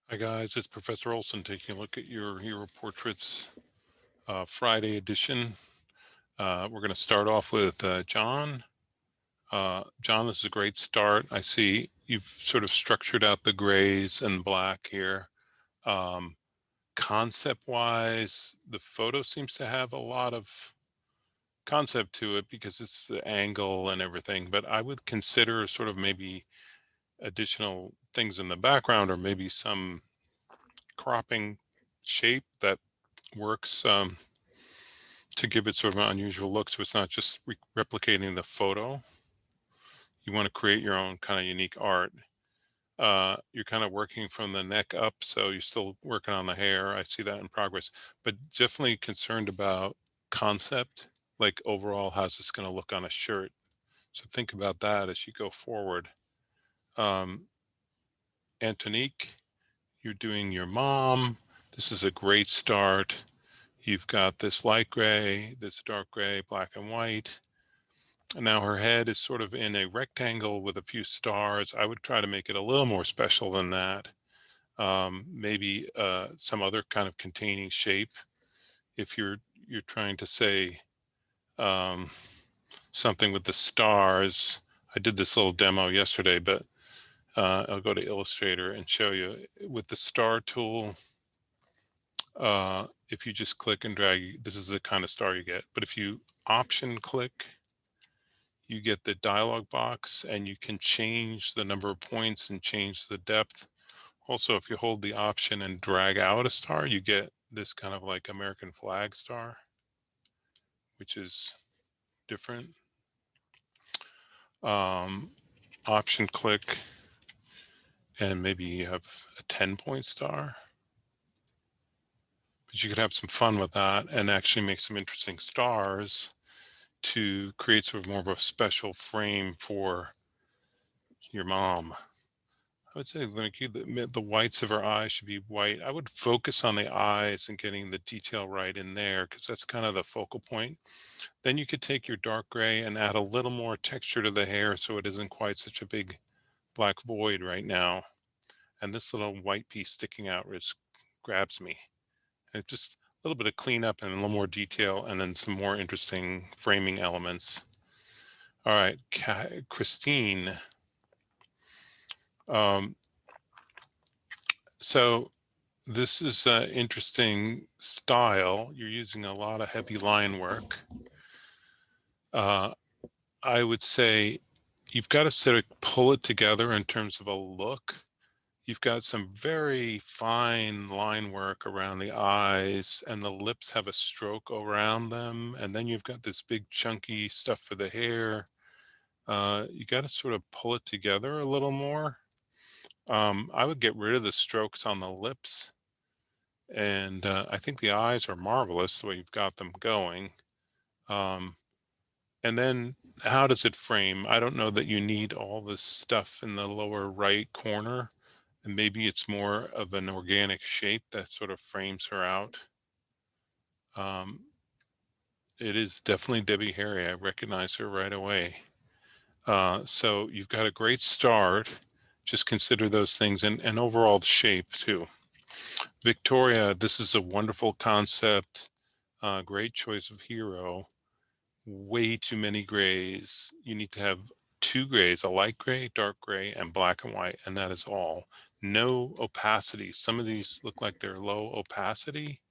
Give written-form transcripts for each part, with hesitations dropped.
Hi guys, it's Professor Olson taking a look at your Hero Portraits Friday edition. We're going to start off with John. John, this is a great start. I see you've sort of structured out the grays and black here. Um, Concept-wise, the photo seems to have a lot of concept to it because it's the angle and everything, but I would consider sort of maybe additional things in the background or maybe some cropping shape that works to give it sort of an unusual look, so it's not just replicating the photo. You want to create your own kind of unique art. You're kind of working from the neck up, so you're still working on the hair. I see that in progress, but definitely concerned about concept, like overall, how's this going to look on a shirt? So think about that as you go forward. Um, Antonique, you're doing your mom. This is a great start. You've got this light gray, this dark gray, black and white. And now her head is sort of in a rectangle with a few stars. I would try to make it a little more special than that. Maybe some other kind of containing shape. If you're trying to say um, something with the stars. I did this little demo yesterday, but I'll go to Illustrator and show you with the star tool. If you just click and drag, this is the kind of star you get. But if you option click, you get the dialog box and you can change the number of points and change the depth. Also, if you hold the option and drag out a star, you get this kind of like American flag star, which is different. Um, Option click and maybe you have a 10-point star. But you could have some fun with that and actually make some interesting stars to create sort of more of a special frame for your mom. I would say like the whites of her eyes should be white. I would focus on the eyes and getting the detail right in there because that's kind of the focal point. Then you could take your dark gray and add a little more texture to the hair so it isn't quite such a big black void right now. And this little white piece sticking out just grabs me. And it's just a little bit of cleanup and a little more detail and then some more interesting framing elements. All right, Christine. Um, so this is an interesting style. You're using a lot of heavy line work. Uh, I would say you've got to sort of pull it together in terms of a look. You've got some very fine line work around the eyes, and the lips have a stroke around them. And then you've got this big chunky stuff for the hair. You got to sort of pull it together a little more. I would get rid of the strokes on the lips. And I think the eyes are marvelous the way you've got them going. Um, and then how does it frame? I don't know that you need all this stuff in the lower right corner. And maybe it's more of an organic shape that sort of frames her out. Um, it is definitely Debbie Harry. I recognize her right away. So you've got a great start. Just consider those things and overall the shape too. Victoria, this is a wonderful concept. Great choice of hero. Way too many grays. You need to have two grays, a light gray, dark gray, and black and white, and that is all. No opacity. Some of these look like they're low opacity.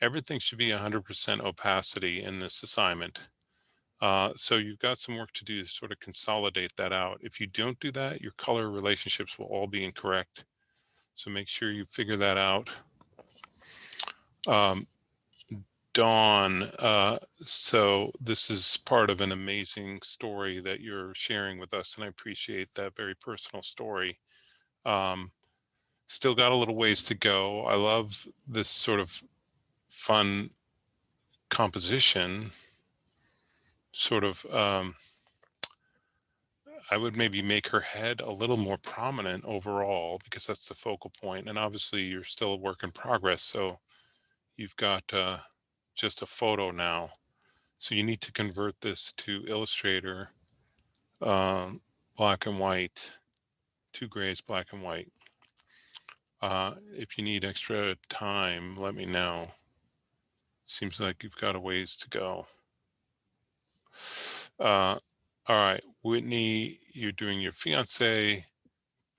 Everything should be 100% opacity in this assignment. So you've got some work to do to sort of consolidate that out. If you don't do that, your color relationships will all be incorrect. So make sure you figure that out. Um, Dawn, so this is part of an amazing story that you're sharing with us, and I appreciate that very personal story. Um, Still got a little ways to go. I love this sort of fun composition, sort of, I would maybe make her head a little more prominent overall because that's the focal point. And obviously you're still a work in progress. So you've got just a photo now. So you need to convert this to Illustrator, um, black and white, two grays, black and white. If you need extra time, let me know. Seems like you've got a ways to go. All right, Whitney, you're doing your fiance,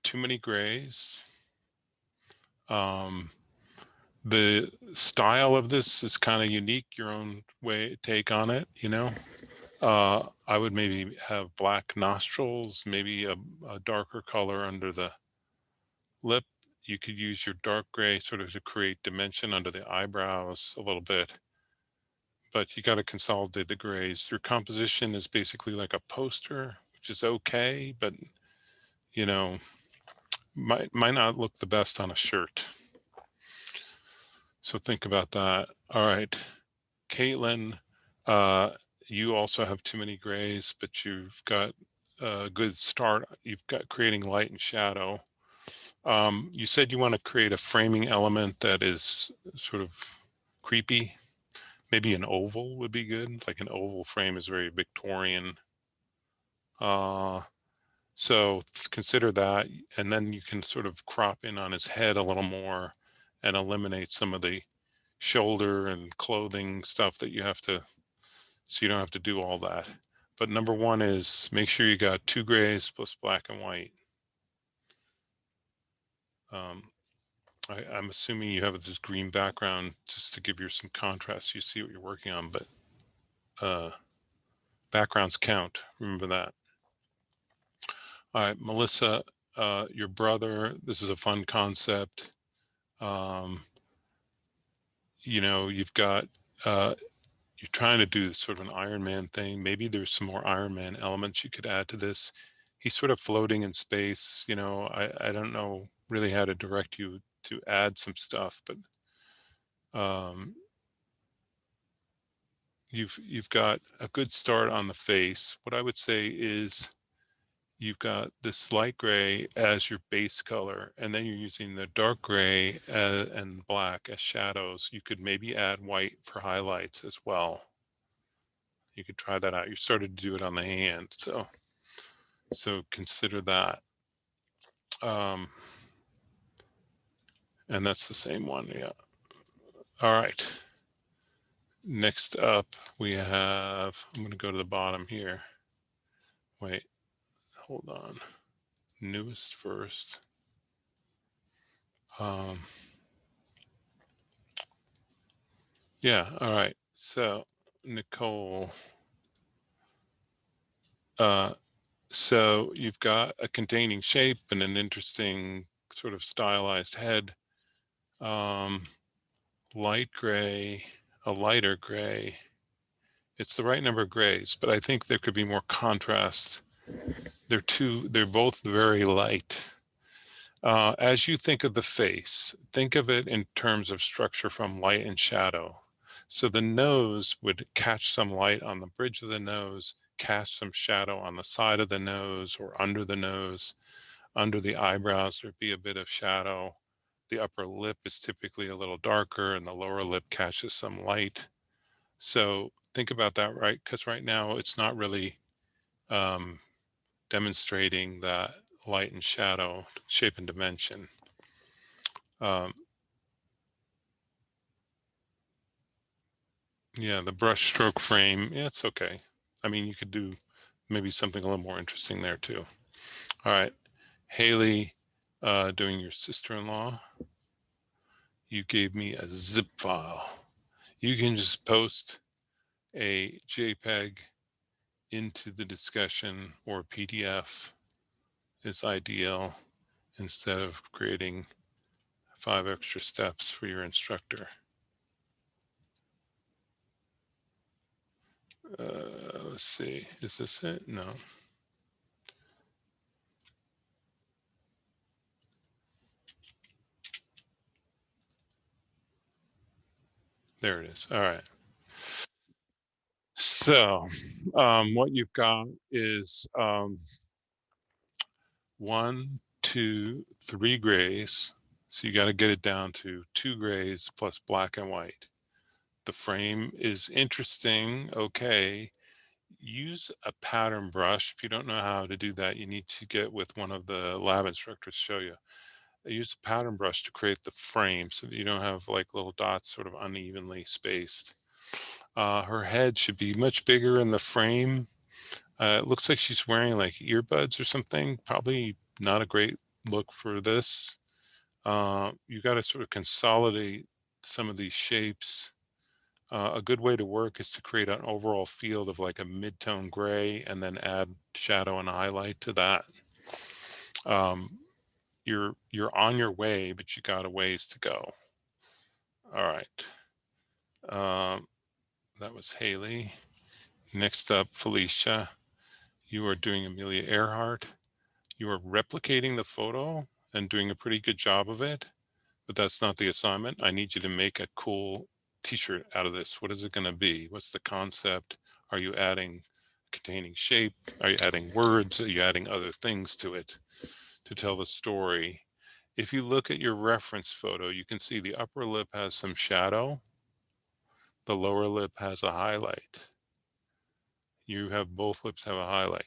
too many grays. Um, the style of this is kind of unique, your own way take on it, you know. I would maybe have black nostrils, maybe a darker color under the lip. You could use your dark gray sort of to create dimension under the eyebrows a little bit, but you got to consolidate the grays. Your composition is basically like a poster, which is okay, but you know, might not look the best on a shirt. So think about that. All right, Caitlin, uh, you also have too many grays, but you've got a good start. You've got creating light and shadow. You said you want to create a framing element that is sort of creepy. Maybe an oval would be good. Like an oval frame is very Victorian. Uh, so consider that, and then you can sort of crop in on his head a little more and eliminate some of the shoulder and clothing stuff that you have to, so you don't have to do all that. But number one is make sure you got 2 grays plus black and white. I'm assuming you have this green background just to give you some contrast. You see what you're working on, but backgrounds count. Remember that. All right, Melissa, your brother, this is a fun concept. Um, you know, you've got, you're trying to do sort of an Iron Man thing. Maybe there's some more Iron Man elements you could add to this. He's sort of floating in space. You know, I don't know really how to direct you to add some stuff, but um, you've got a good start on the face. What I would say is you've got this light gray as your base color, and then you're using the dark gray and black as shadows. You could maybe add white for highlights as well. You could try that out. You started to do it on the hand, so consider that. Um, and that's the same one, yeah. All right. Next up, we have, I'm going to go to the bottom here. Wait, hold on. Newest first. Um, yeah, all right. So, Nicole, so you've got a containing shape and an interesting sort of stylized head. Light gray, a lighter gray. It's the right number of grays, but I think there could be more contrast. They're both very light. As you think of the face, think of it in terms of structure from light and shadow. So the nose would catch some light on the bridge of the nose, cast some shadow on the side of the nose or under the nose. Under the eyebrows, there'd be a bit of shadow. The upper lip is typically a little darker and the lower lip catches some light. So think about that, right? Because right now it's not really demonstrating that light and shadow, shape and dimension. Um, yeah, the brush stroke frame, yeah, it's okay. I mean, you could do maybe something a little more interesting there too. All right, Haley, doing your sister-in-law, you gave me a zip file. You can just post a JPEG into the discussion, or PDF is ideal instead of creating 5 extra steps for your instructor. Let's see, is this it? No. There it is. All right. So what you've got is 1, 2, 3 grays. So you got to get it down to 2 grays plus black and white. The frame is interesting. Okay. Use a pattern brush. If you don't know how to do that, you need to get with one of the lab instructors to show you. I use a pattern brush to create the frame so that you don't have like little dots sort of unevenly spaced. Her head should be much bigger in the frame. It looks like she's wearing like earbuds or something. Probably not a great look for this. You got to sort of consolidate some of these shapes. A good way to work is to create an overall field of like a mid-tone gray and then add shadow and highlight to that. You're on your way, but you got a ways to go. All right. That was Haley. Next up, Felicia. You are doing Amelia Earhart. You are replicating the photo and doing a pretty good job of it, but that's not the assignment. I need you to make a cool t-shirt out of this. What is it going to be? What's the concept? Are you adding containing shape? Are you adding words? Are you adding other things to it to tell the story? If you look at your reference photo, you can see the upper lip has some shadow. The lower lip has a highlight. You have both lips have a highlight.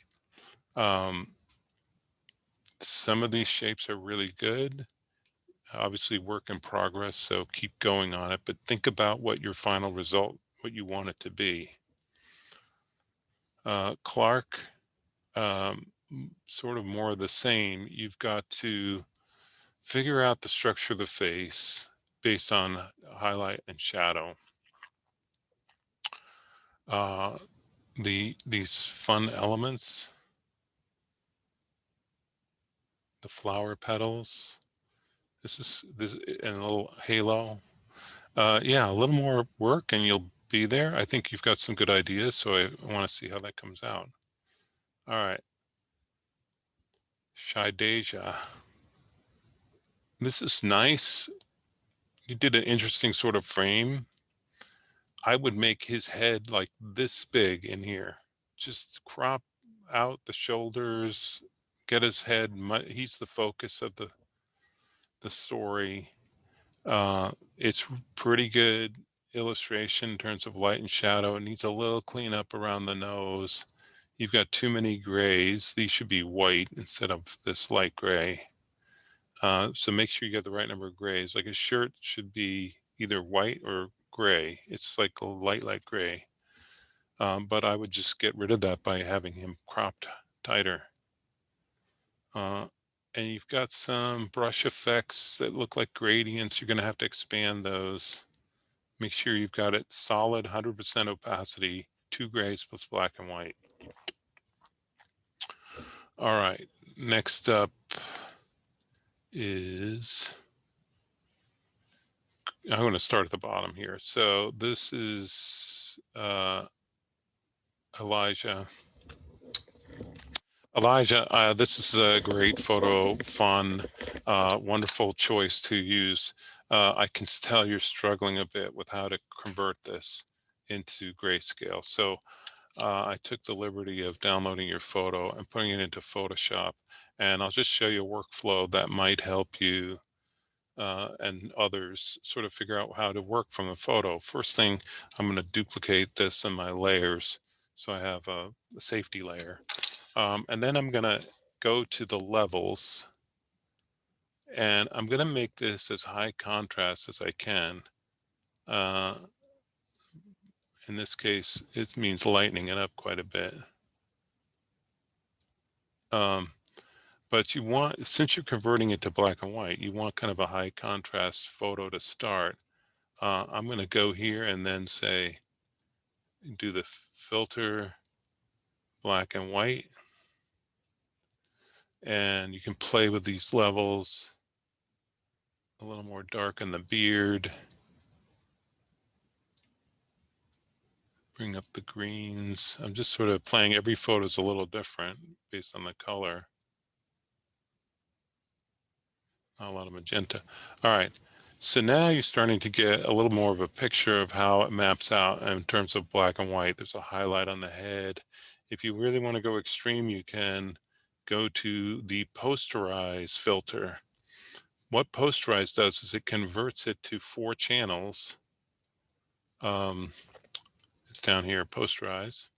Some of these shapes are really good. Obviously work in progress, so keep going on it, but think about what your final result, what you want it to be. Clark, sort of more of the same. You've got to figure out the structure of the face based on highlight and shadow. These fun elements, the flower petals, this and a little halo. Yeah, a little more work and you'll be there. I think you've got some good ideas, so I want to see how that comes out. All right. Shideja. This is nice. You did an interesting sort of frame. I would make his head like this big in here. Just crop out the shoulders, get his head. He's the focus of the story. It's pretty good illustration in terms of light and shadow. It needs a little cleanup around the nose. You've got too many grays. These should be white instead of this light gray. So make sure you get the right number of grays. Like a shirt should be either white or gray. It's like a light gray. But I would just get rid of that by having him cropped tighter. And you've got some brush effects that look like gradients. You're going to have to expand those. Make sure you've got it solid 100% opacity, 2 grays plus black and white. All right, next up is, I'm going to start at the bottom here. So this is Elijah. Elijah, this is a great photo, fun, wonderful choice to use. I can tell you're struggling a bit with how to convert this into grayscale. So I took the liberty of downloading your photo and putting it into Photoshop. And I'll just show you a workflow that might help you and others sort of figure out how to work from the photo. First thing, I'm going to duplicate this in my layers. So I have a safety layer. And then I'm going to go to the levels and I'm going to make this as high contrast as I can. In this case, it means lightening it up quite a bit. But you want, since you're converting it to black and white, you want kind of a high contrast photo to start. I'm going to go here and then say, do the filter black and white. And you can play with these levels, a little more dark in the beard. Bring up the greens. I'm just sort of playing, every photo is a little different based on the color. A lot of magenta. All right. So now you're starting to get a little more of a picture of how it maps out in terms of black and white. There's a highlight on the head. If you really want to go extreme, you can go to the posterize filter. What posterize does is it converts it to 4 channels. It's down here, posterize.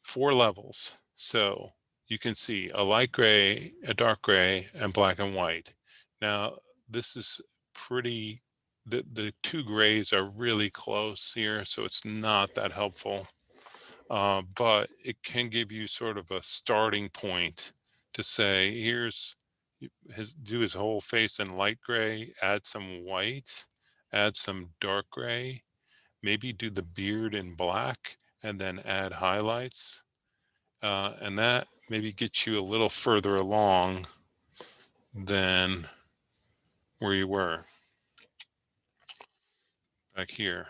4 levels. So you can see a light gray, a dark gray, and black and white. Now, this is pretty, the two grays are really close here, so it's not that helpful. But it can give you sort of a starting point to say, here's do his whole face in light gray, add some white, add some dark gray, maybe do the beard in black, and then add highlights. And that maybe gets you a little further along than where you were back here.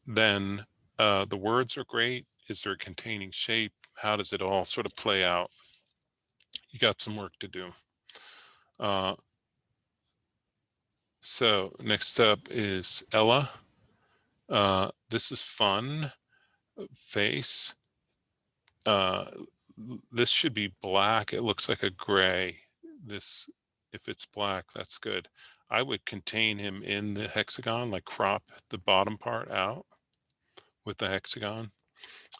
Then the words are great. Is there a containing shape? How does it all sort of play out? You got some work to do. Uh, so next up is Ella. This is fun. Face. Uh, this should be black. It looks like a gray. This, if it's black, that's good. I would contain him in the hexagon, like crop the bottom part out with the hexagon.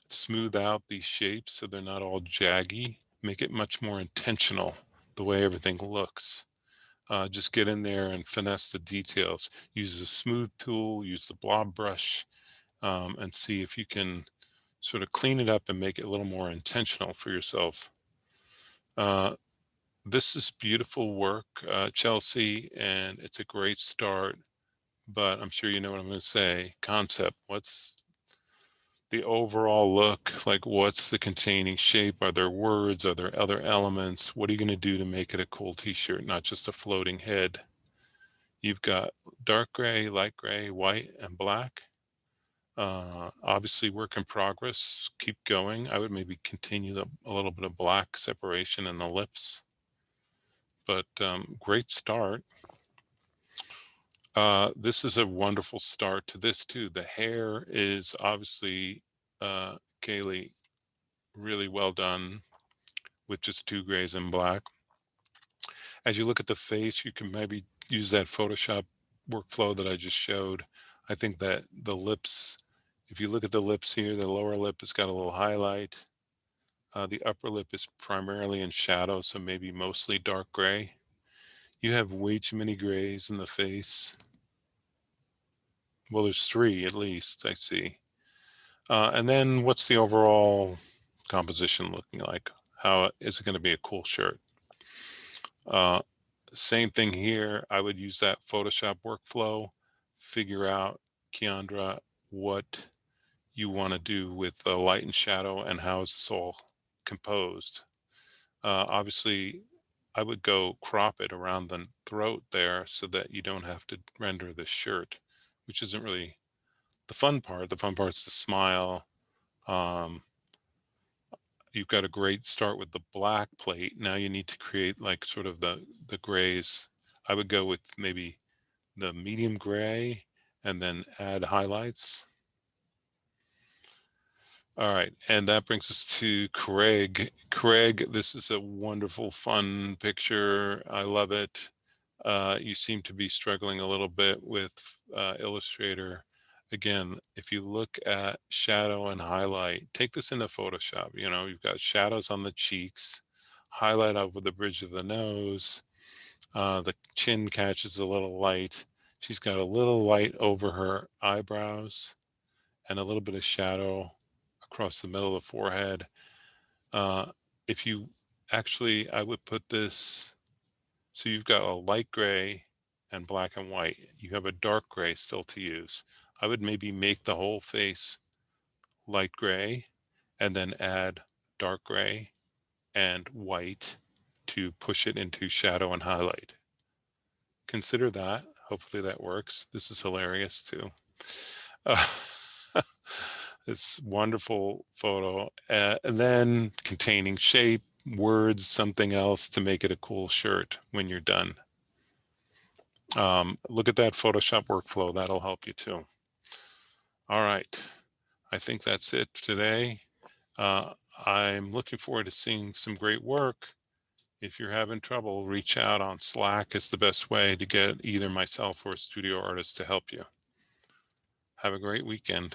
Smooth out these shapes so they're not all jaggy. Make it much more intentional, the way everything looks. Just get in there and finesse the details. Use a smooth tool, use the blob brush, and see if you can sort of clean it up and make it a little more intentional for yourself. This is beautiful work, Chelsea, and it's a great start, but I'm sure you know what I'm going to say. Concept, what's the overall look? Like, what's the containing shape? Are there words? Are there other elements? What are you going to do to make it a cool t-shirt, not just a floating head? You've got dark gray, light gray, white, and black. Obviously work in progress. Keep going. I would maybe continue a little bit of black separation in the lips, but great start. This is a wonderful start to this too. The hair is obviously, Kaylee, really well done with just two grays and black. As you look at the face, you can maybe use that Photoshop workflow that I just showed. I think that the lips, if you look at the lips here, the lower lip has got a little highlight. The upper lip is primarily in shadow, so maybe mostly dark gray. You have way too many grays in the face. Well, there's three at least, I see. And then what's the overall composition looking like? How is it going to be a cool shirt? Same thing here. I would use that Photoshop workflow, figure out, Keandra, what you want to do with the light and shadow and how is this all composed. Obviously, I would go crop it around the throat there so that you don't have to render the shirt, which isn't really the fun part. The fun part's the smile. You've got a great start with the black plate. Now you need to create like sort of the grays. I would go with maybe the medium gray and then add highlights. All right, and that brings us to Craig. Craig, this is a wonderful, fun picture. I love it. You seem to be struggling a little bit with Illustrator. Again, if you look at shadow and highlight, take this into Photoshop. You know, you've got shadows on the cheeks, highlight over the bridge of the nose. The chin catches a little light. She's got a little light over her eyebrows and a little bit of shadow across the middle of the forehead. If you actually, I would put this, so you've got a light gray and black and white. You have a dark gray still to use. I would maybe make the whole face light gray and then add dark gray and white to push it into shadow and highlight. Consider that. Hopefully that works. This is hilarious too. This wonderful photo, and then containing shape, words, something else to make it a cool shirt when you're done. Look at that Photoshop workflow. That'll help you too. All right. I think that's it today. I'm looking forward to seeing some great work. If you're having trouble, reach out on Slack. It's the best way to get either myself or a studio artist to help you. Have a great weekend.